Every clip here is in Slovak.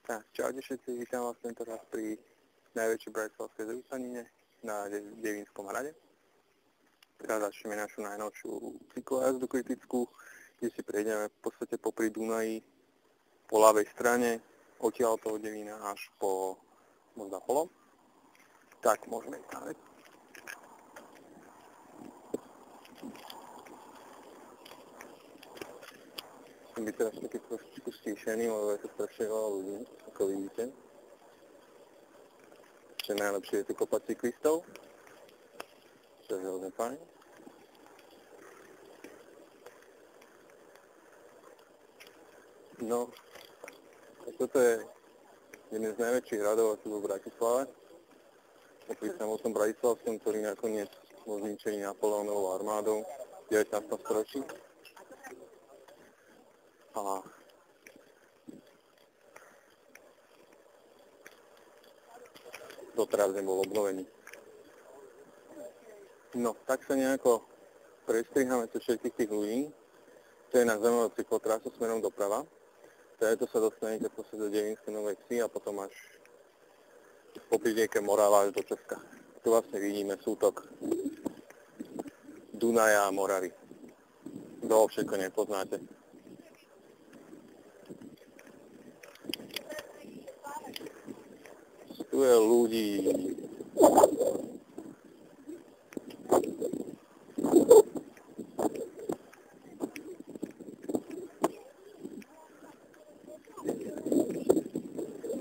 Tak, čaute všetci, vítam vás tento raz pri najväčšej bratislavskej zúcanine na Devínskom hrade. Teraz začneme našu najnovšiu cyklojazdu kritickú, kde si prejdeme v podstate popri Dunaji po ľavej strane, odtiaľ toho Devína až po možno Polo. Tak, môžeme ísť na Som byť teraz taký trošku stíšený, lebo je to strašne veľa ľudí, ako vidíte. Ešte najlepšie je tu kopať cyklistov, čo je veľmi fajn. No, toto je jeden z najväčších hradov tu v Bratislave. Pri samotnom bratislavskom, ktorý nakoniec bol zničený Napoleónovou armádou v 19. storočí. A doteraz nebol obnovený. No, tak sa nejako prestrihame cez všetkých tých ľudí. To je na zaujímavú cyklotrasu smerom doprava. To sa dostanete do Devínskej Novej Vsi a potom až popri rieke Morava až do Česka. Tu vlastne vidíme sútok Dunaja a Moravy. Kto všetko nepoznáte. Tu je ľudí.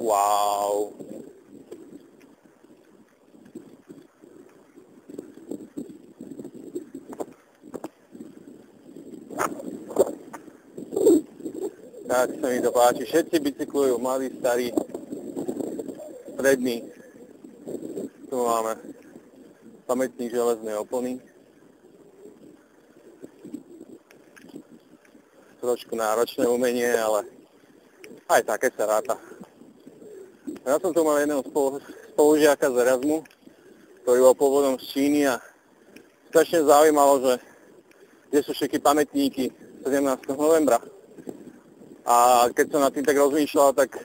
Wow. Tak sa mi to páči. Všetci bicyklujú, mladí, starí. Predný. Tu máme pamätník železnej opony. Trošku náročné umenie, ale aj také sa ráta. Ja som tu mal jedného spolužiaka z Erasmu, ktorý bol pôvodom z Číny a strašne zaujímalo, že kde sú všetky pamätníky 17. novembra. A keď som nad tým tak rozmýšľal, tak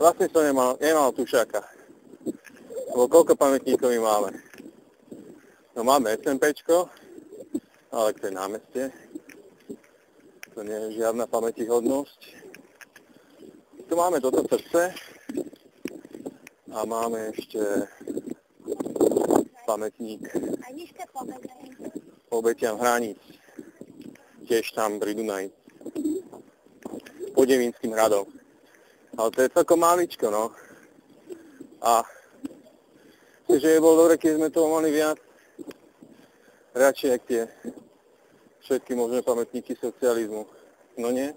vlastne som nemal tušáka. Lebo koľko pamätníkov my máme? No máme SMPčko, ale to je námestie. To nie je žiadna pamätihodnosť. Tu máme toto srdce a máme ešte pamätník obetiam hraníc. Tiež tam pri Dunaji. Po Devínskym hradom. Ale to je celkom maličko, no. A že je bol dobre, keď sme toho mali viac. Radšej, jak tie všetky možné pamätníky socializmu. No nie?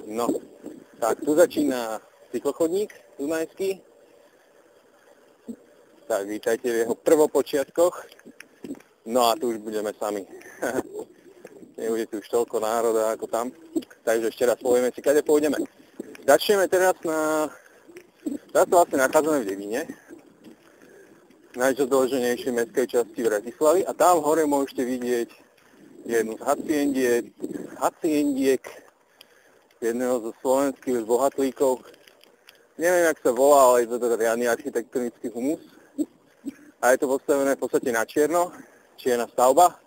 No, tak tu začína cyklochodník dunajský. Tak, vítajte v jeho prvopočiatkoch. No a tu už budeme sami. Nebude tu už toľko národa ako tam. Takže ešte raz povieme si, kade pôjdeme. Začneme teraz Teraz sa vlastne nachádzame v Devíne, najzodoloženejšej mestskej časti Bratislavy. A tam hore môžete vidieť jednu z haciendiek, jedného zo slovenských bohatlíkov. Neviem, jak sa volá, ale je to riadny architektonický humus. A je to postavené v podstate na čierno, čierna stavba.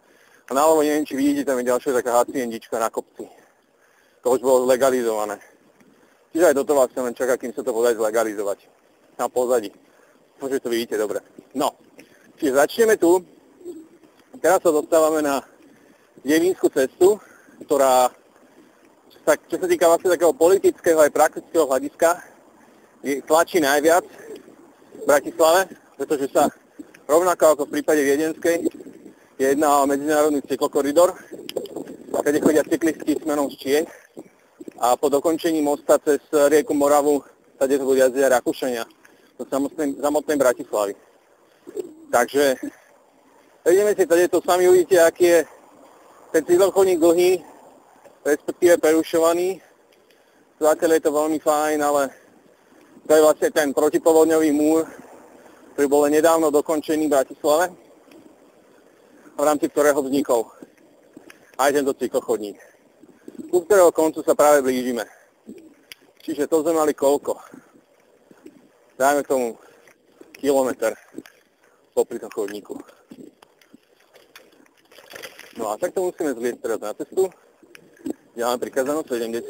A naľavo neviem, či vidíte, tam je ďalšia taká haciendička na kopci. To už bolo legalizované. Čiže aj toto vlastne len čaká, kým sa to podarí zlegalizovať. Na pozadí. Možno to vidíte dobre. No, čiže začneme tu. Teraz sa dostávame na Devínsku cestu, ktorá, čo sa týka vlastne takého politického aj praktického hľadiska, tlačí najviac v Bratislave, pretože sa rovnako ako v prípade Viedenskej jedná o medzinárodný cyklokoridor, kde chodia cyklisti smerom z Čiech a po dokončení mosta cez rieku Moravu tady to budú jazdiť Rakúšania do samotnej Bratislavy. Takže ideme si tady to, sami uvidíte, aký je ten cyklochodník dlhý, respektíve prerušovaný. Zatiaľ je to veľmi fajn, ale to je vlastne ten protipovodňový múr, ktorý bol nedávno dokončený v Bratislave. A v rámci ktorého vznikol aj tento cyklochodník, ku ktorého koncu sa práve blížime. Čiže to sme mali koľko? Dajme tomu kilometr popri tom chodníku. No a takto musíme zliesť teraz na cestu, kde máme prikázanú 70.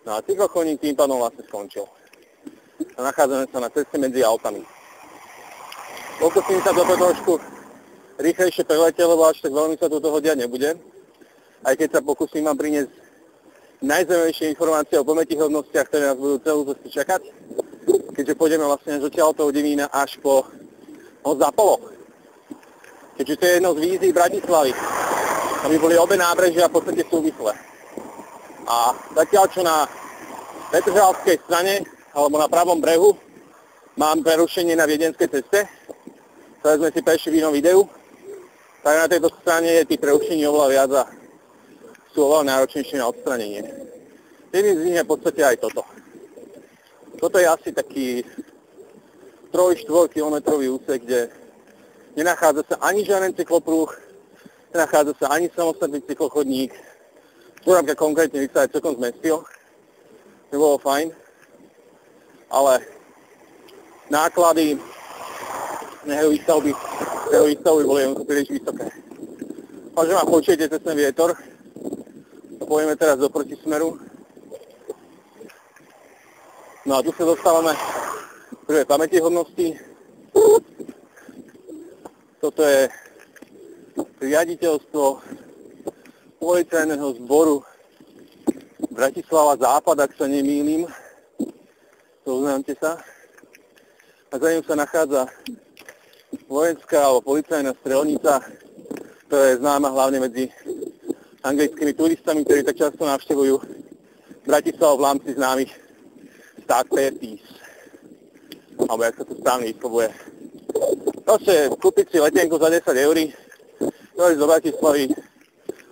No a cyklochodník tým pádom vlastne skončil. A nachádzame sa na ceste medzi Alpami. Pokúsim sa toto trošku rýchlejšie preletel, lebo až tak veľmi sa tu toho diať nebude. Aj keď sa pokúsim vám priniesť najzaujímavejšie informácie o pamätihodnostiach, ktoré nás budú celú cestu čakať, keďže pôjdeme vlastne až odtiaľ toho Devína až po Zapolo. Keďže to je jedno z vízií Bratislavy, aby boli obe nábrežia v podstate súvislé. A zatiaľ, čo na Petržalskej strane, alebo na pravom brehu, mám prerušenie na Viedenskej ceste, ktoré sme si prešli v inom videu, tak na tejto strane je tých prerušení oveľa viac a sú oveľa náročnejšie na odstranenie. Jedným z nich je v podstate aj toto. Toto je asi taký 3-4 kilometrový úsek, kde nenachádza sa ani žiaden cyklopruh, nenachádza sa ani samostatný cyklochodník. Túramka konkrétne by sa aj celkom zmestil. To bolo fajn. Ale náklady na jeho výstavby boli príliš vysoké. Takže ma počujete cez ten vietor. Pôjdeme teraz do protismeru. No a tu sa dostávame k prvej pamätihodnosti. Toto je riaditeľstvo policajného zboru Bratislava Západ, ak sa nemýlim. Poznámte sa. A za ním sa nachádza vojenská alebo policajná strelnica, ktorá je známa hlavne medzi anglickými turistami, ktorí tak často navštevujú Bratislavu v rámci známych Stag Parties. Alebo jak sa to správne vyslovuje. Proste kúpiť si letenku za 10 €, dojsť do Bratislavy,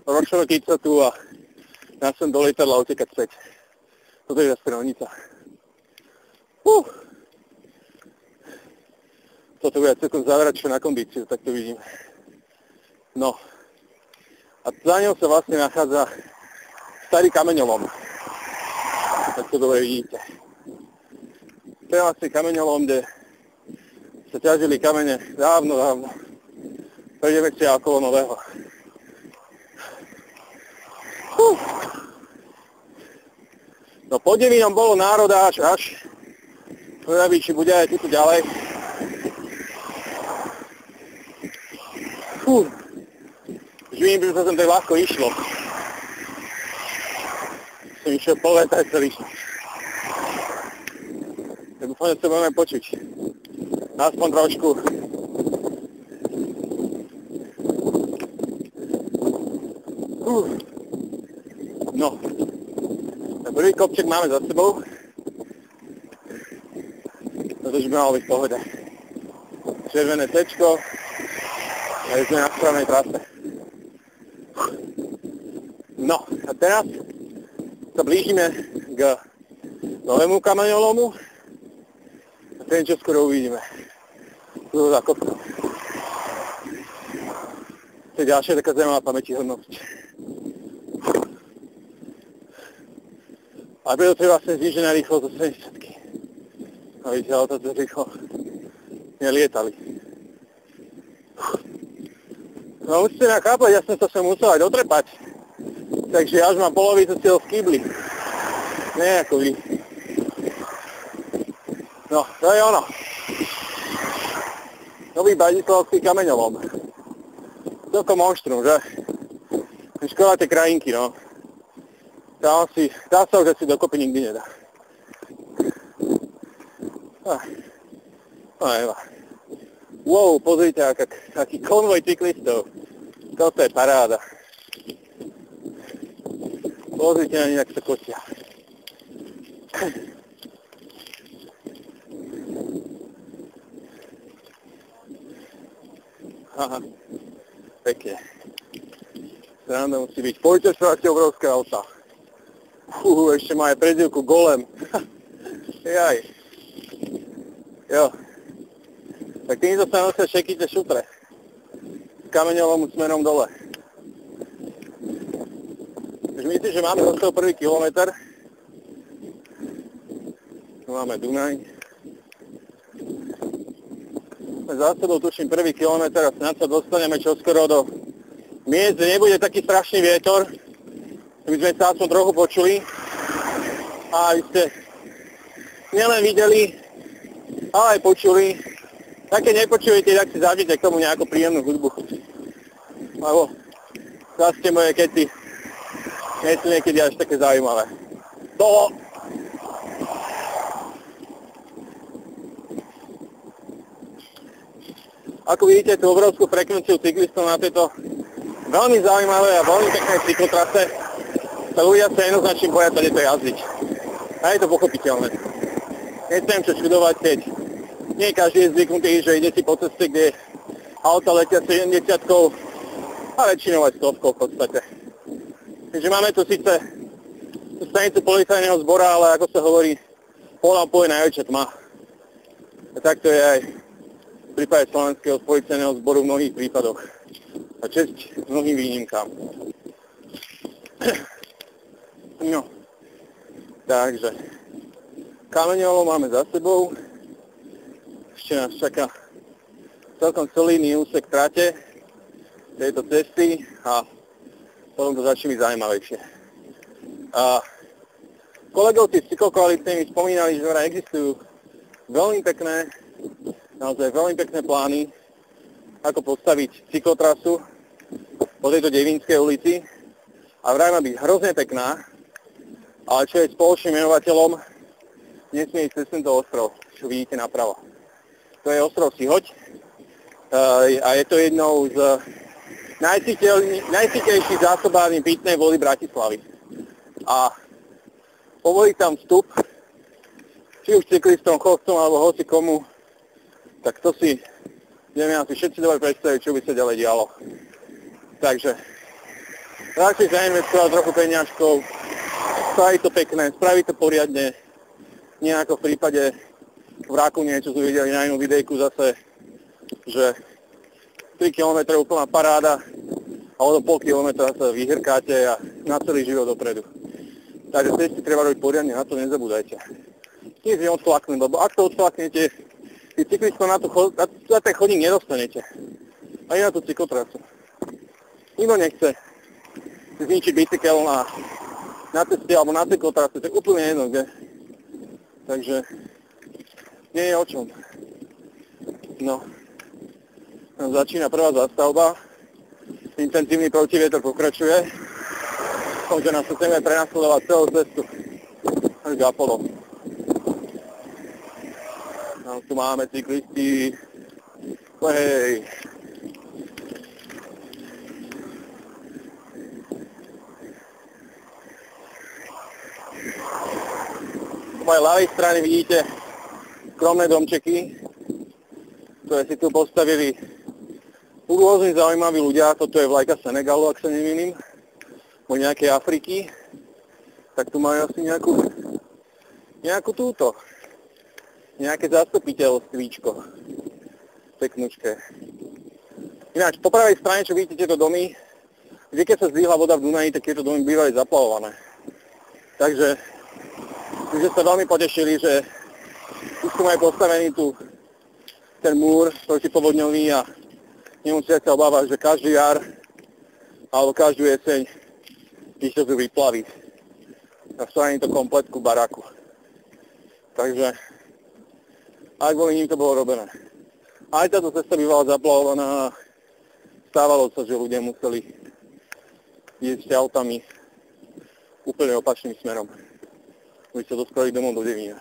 rozšrotiť sa tu a nasem do lietadla a utekať späť. Toto je tá strelnica. Toto bude celkom záverečné na kondíciu, tak to vidíme. No. A za ňou sa vlastne nachádza starý kameňolom. Tak to dobre vidíte. To je vlastne kameňolom, kde sa ťažili kamene dávno. Prejdeme si okolo nového. No pod Devínom bolo národa až. Neviem, či bude aj tu ďalej. Už vidím, že sa sem tak ľahko išlo. Som išiel povedať celý. Tak dúfam, že sa budeme počuť. Aspoň trošku. No. Tak prvý kopček máme za sebou. Toto už by malo byť v pohode. Červené tečko. A sme na správnej trase. No, a teraz sa blížime k novému kameňolomu. A ten, čo skoro uvidíme. Tu za kopcom. To je ďalšia taká zaujímavá pamätihodnosť. A preto to je vlastne znížená rýchlosť do 70. A vidíte, ale toto rýchlo nelietali. No musíte ma chápať, ja som sa sem musel aj dotrepať. Takže ja už mám polovicu cieľ v kýbli. Nie ako vy. No, to je ono. Nový bratislavský kameňolom. Celkom monštrum, že? Škoda tie krajinky, no. Tá sa už asi dokopy nikdy nedá. No Eva. Wow, pozrite, aký konvoj cyklistov. Toto je paráda. Pozrite na nich, ak sa kotia. Aha, pekne. Sranda musí byť. Poďte sa, aké obrovské auta. Ešte má aj prezývku Golem. Jaj. Jo. Tak týmto sa nosia všetky tie šutre. Kameňolomu smerom dole. Takže myslím, že máme za prvý kilometr. Tu máme Dunaj. Za sebou tuším prvý kilometr a snad sa dostaneme čoskoro do miest, kde nebude taký strašný vietor. My sme sa aspoň trochu počuli. A vy ste nielen videli, ale aj počuli. Tak keď nepočujete, tak si zažite k tomu nejakú príjemnú hudbu. Lebo zase moje keci nie sú niekedy až také zaujímavé. Dolo! Ako vidíte tú obrovskú frekvenciu cyklistov na tejto veľmi zaujímavej a veľmi peknej cyklotrase, sa ľudia sa jednoznačne boja tady to jazdiť. A je to pochopiteľné. Nechcem čo čudovať, keď nie každý je zvyknutý, že ide si po ceste, kde auta letia 70-kou a väčšinou aj 100-kou v podstate. Takže máme tu síce stanicu policajného zbora, ale ako sa hovorí, polná je najväčšia tma. A tak to je aj v prípade slovenského policajného zboru v mnohých prípadoch. A česť mnohým výnimkám. No, takže Kameňolom máme za sebou. Ešte nás čaká celkom solidný úsek trate tejto cesty a potom to začne byť zaujímavejšie. A kolegovci z cyklokoalície mi spomínali, že existujú veľmi pekné, naozaj veľmi pekné plány, ako postaviť cyklotrasu po tejto Devínskej ulici a vraj má byť hrozne pekná, ale čo je spoločným menovateľom, nesmie ísť cez tento ostrov, čo vidíte napravo. To je ostrov Sihoť a je to jednou z najsýtejších zásobární pitnej vody Bratislavy. A povoliť tam vstup, či už cyklistom, chodcom alebo hoci komu, tak to si vieme asi všetci dobre predstaviť, čo by sa ďalej dialo. Takže radšej zainvestovať trochu peňažkov, spraviť to pekné, spraviť to poriadne, nie ako v prípade v Rakúne, čo sme videli na inú videjku zase, že 3 km úplná paráda a o pol kilometra sa vyhrkáte a na celý život dopredu. Takže cesty treba robiť poriadne, na to nezabúdajte. Nic neodflaknúť, lebo ak to odflaknete, tí cyklistom na ten chodník nedostanete. Ani na tú cyklotrasu. Nikto nechce zničiť bicykel na ceste alebo na cyklotrase, to je úplne jedno, kde. Takže nie je o čom. No. Začína prvá zastavba. Intenzívny protivietor pokračuje. Takže nás chceme prenasledovať celú cestu až k Apollo. No, tu máme cyklisti. Hej. Po mojej ľavej strane vidíte skromné domčeky, ktoré si tu postavili rôzne zaujímaví ľudia. Toto je vlajka Senegalu, ak sa nemýlim, o nejakej Afriky. Tak tu majú asi nejakú túto, nejaké zastupiteľstvíčko, peknúčke. Ináč, po pravej strane, čo vidíte tieto domy, vždy keď sa zdvihla voda v Dunaji, tak tieto domy bývajú zaplavované. Takže my sme sa veľmi potešili, že tu majú postavený ten múr protipovodňový a nemusia sa obávať, že každý jar alebo každú jeseň vyšťazujú vyplaví a vstávajú to kompletku baráku. Takže aj kvôli ním to bolo robené. Aj táto cesta bývala zaplavovaná a stávalo sa, že ľudia museli ísť autami úplne opačným smerom. Aby sa dostali domov do Devína.